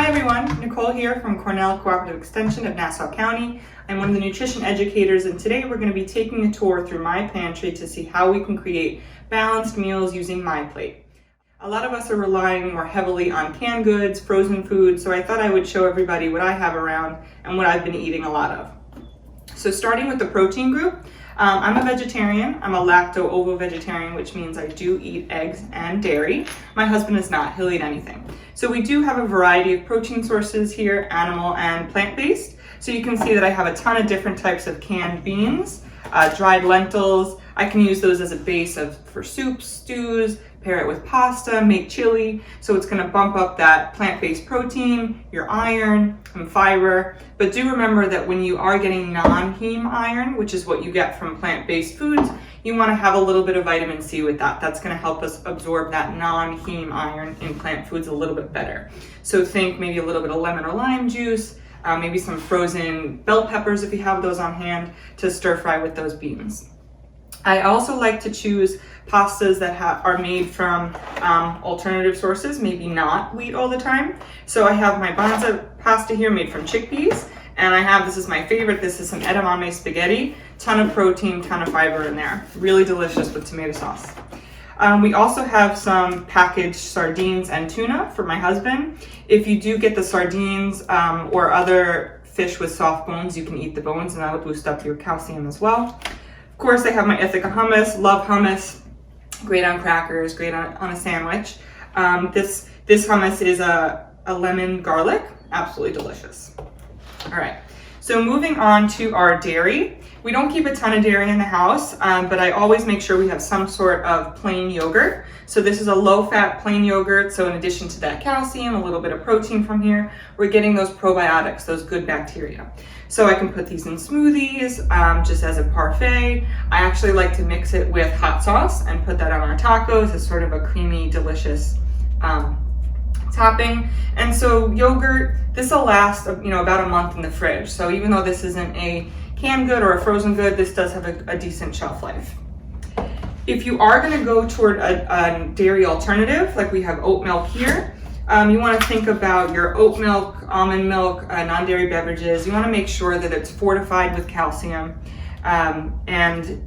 everyone, Nicole here from Cornell Cooperative Extension of Nassau County. I'm one of the nutrition educators, and today we're going to be taking a tour through my pantry to see how we can create balanced meals using MyPlate. A lot of us are relying more heavily on canned goods, frozen food, so I thought I would show everybody what I have around and what I've been eating a lot of. So starting with the protein group, I'm a vegetarian. I'm a lacto-ovo-vegetarian, which means I do eat eggs and dairy. My husband is not. He'll eat anything. So we do have a variety of protein sources here, animal and plant-based. So you can see that I have a ton of different types of canned beans, dried lentils. I can use those as a base for soups, stews, pair it with pasta, make chili. So it's going to bump up that plant-based protein, your iron, and fiber. But do remember that when you are getting non-heme iron, which is what you get from plant-based foods, you want to have a little bit of vitamin C with that. That's going to help us absorb that non-heme iron in plant foods a little bit better. So think maybe a little bit of lemon or lime juice, maybe some frozen bell peppers if you have those on hand to stir fry with those beans. I also like to choose pastas that are made from alternative sources, maybe not wheat all the time. So I have my Banza pasta here made from chickpeas, and this is my favorite, this is some edamame spaghetti, ton of protein, ton of fiber in there. Really delicious with tomato sauce. We also have some packaged sardines and tuna for my husband. If you do get the sardines or other fish with soft bones, you can eat the bones and that'll boost up your calcium as well. Of course, I have my Ithaca hummus, love hummus, great on crackers, great on a sandwich. This hummus is a lemon garlic, absolutely delicious. All right, so moving on to our dairy. We don't keep a ton of dairy in the house, but I always make sure we have some sort of plain yogurt. So this is a low-fat plain yogurt, so in addition to that calcium, a little bit of protein from here, we're getting those probiotics, those good bacteria. So I can put these in smoothies, just as a parfait. I actually like to mix it with hot sauce and put that on our tacos as sort of a creamy, delicious topping. And so yogurt, this will last about a month in the fridge. So even though this isn't a canned good or a frozen good, this does have a decent shelf life. If you are going to go toward a dairy alternative, like we have oat milk here, you want to think about your oat milk, almond milk, non-dairy beverages. You want to make sure that it's fortified with calcium. And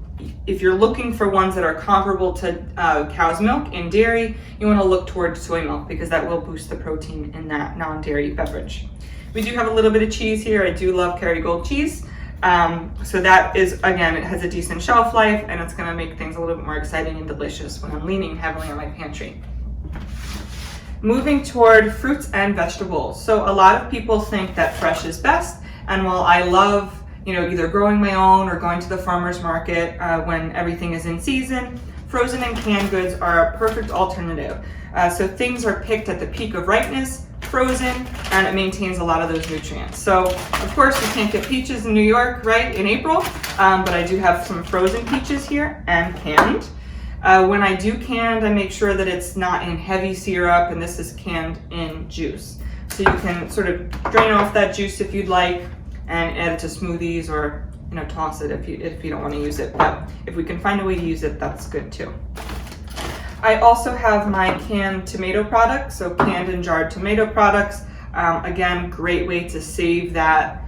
if you're looking for ones that are comparable to cow's milk in dairy, you want to look toward soy milk because that will boost the protein in that non-dairy beverage. We do have a little bit of cheese here. I do love Kerrygold cheese. So that is, again, it has a decent shelf life and it's going to make things a little bit more exciting and delicious when I'm leaning heavily on my pantry. Moving toward fruits and vegetables. So a lot of people think that fresh is best, and while I love either growing my own or going to the farmer's market when everything is in season, frozen and canned goods are a perfect alternative. So things are picked at the peak of ripeness, frozen, and it maintains a lot of those nutrients. So of course we can't get peaches in New York, right, in April, but I do have some frozen peaches here and canned. When I do canned, I make sure that it's not in heavy syrup, and this is canned in juice. So you can sort of drain off that juice if you'd like and add it to smoothies or toss it if you don't want to use it. But if we can find a way to use it, that's good too. I also have my canned tomato products, so canned and jarred tomato products. Again, great way to save that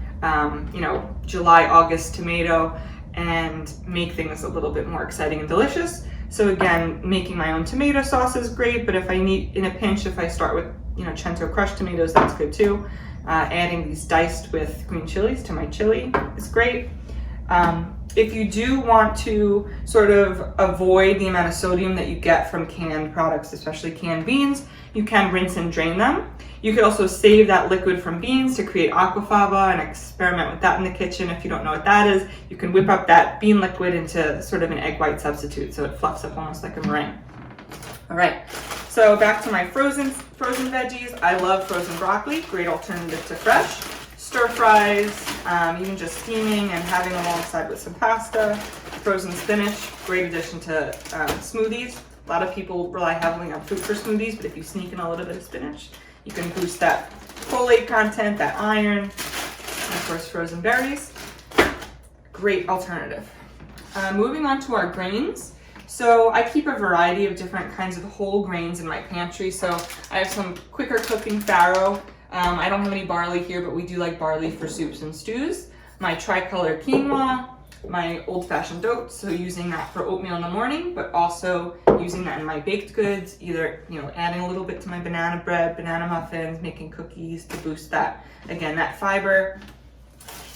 July, August tomato and make things a little bit more exciting and delicious. So again, making my own tomato sauce is great, but if I need, in a pinch, if I start with Cento crushed tomatoes, that's good too. Adding these diced with green chilies to my chili is great. If you do want to sort of avoid the amount of sodium that you get from canned products, especially canned beans, you can rinse and drain them. You could also save that liquid from beans to create aquafaba and experiment with that in the kitchen. If you don't know what that is, you can whip up that bean liquid into sort of an egg white substitute so it fluffs up almost like a meringue. All right, so back to my frozen veggies. I love frozen broccoli, great alternative to fresh. Stir fries, even just steaming and having alongside with some pasta. Frozen spinach, great addition to smoothies. A lot of people rely heavily on fruit for smoothies, but if you sneak in a little bit of spinach, you can boost that folate content, that iron, and of course frozen berries. Great alternative. Moving on to our grains. So I keep a variety of different kinds of whole grains in my pantry. So I have some quicker cooking farro I don't have any barley here, but we do like barley for soups and stews. My tricolor quinoa, my old-fashioned oats, so using that for oatmeal in the morning, but also using that in my baked goods, either adding a little bit to my banana bread, banana muffins, making cookies to boost that, again, that fiber.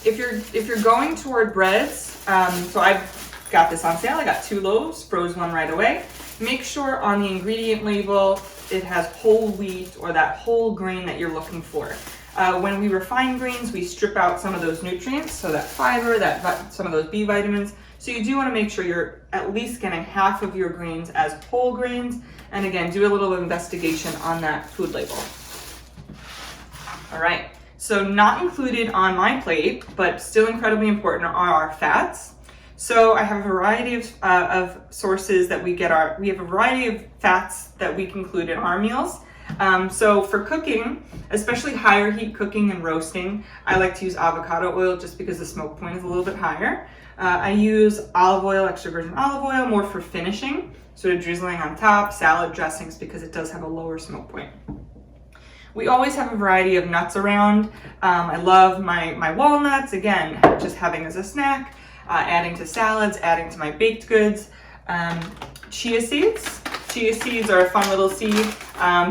If you're going toward breads, so I've got this on sale. I got 2 loaves, froze one right away. Make sure on the ingredient label it has whole wheat or that whole grain that you're looking for. When we refine grains, we strip out some of those nutrients, so that fiber, some of those B vitamins. So you do want to make sure you're at least getting half of your grains as whole grains. And again, do a little investigation on that food label. All right, so not included on my plate, but still incredibly important are our fats. So I have a variety of sources that we have a variety of fats that we can include in our meals. So for cooking, especially higher heat cooking and roasting, I like to use avocado oil just because the smoke point is a little bit higher. I use olive oil, extra virgin olive oil, more for finishing, sort of drizzling on top, salad dressings, because it does have a lower smoke point. We always have a variety of nuts around. I love my walnuts, again, just having as a snack, adding to salads, adding to my baked goods. Chia seeds. Chia seeds are a fun little seed.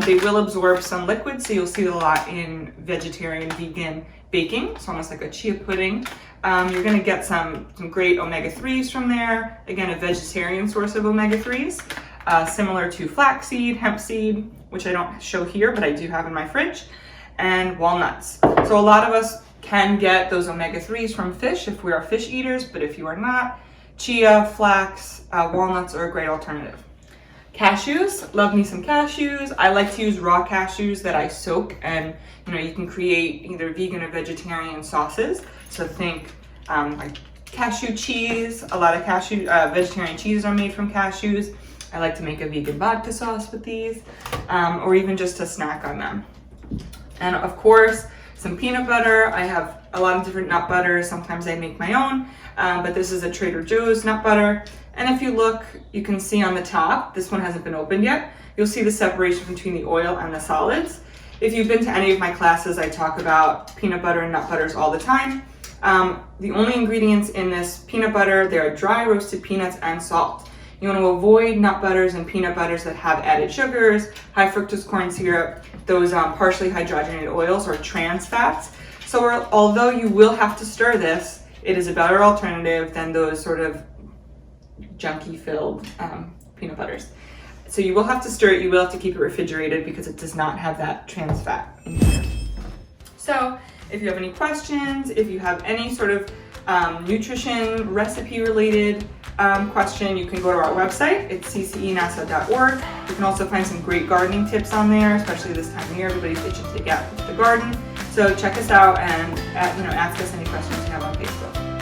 They will absorb some liquid, so you'll see it a lot in vegetarian, vegan baking. It's almost like a chia pudding. You're gonna get some great omega-3s from there. Again, a vegetarian source of omega-3s, similar to flaxseed, hemp seed, which I don't show here, but I do have in my fridge, and walnuts. So a lot of us can get those omega-3s from fish if we are fish eaters, but if you are not, chia, flax, walnuts are a great alternative. Cashews, love me some cashews. I like to use raw cashews that I soak, and you can create either vegan or vegetarian sauces. So think like cashew cheese. A lot of vegetarian cheeses are made from cashews. I like to make a vegan vodka sauce with these, or even just a snack on them. And of course, some peanut butter. I have a lot of different nut butters. Sometimes I make my own, but this is a Trader Joe's nut butter. And if you look, you can see on the top, this one hasn't been opened yet, you'll see the separation between the oil and the solids. If you've been to any of my classes, I talk about peanut butter and nut butters all the time. The only ingredients in this peanut butter, they are dry roasted peanuts and salt. You want to avoid nut butters and peanut butters that have added sugars, high fructose corn syrup, those partially hydrogenated oils or trans fats. So although you will have to stir this, it is a better alternative than those sort of junky filled peanut butters. So you will have to stir it, you will have to keep it refrigerated because it does not have that trans fat in here. So if you have any questions, if you have any sort of nutrition recipe related question, you can go to our website. It's ccenasa.org. You can also find some great gardening tips on there, especially this time of year. Everybody's itching to get the garden. So check us out and ask us any questions you have on Facebook.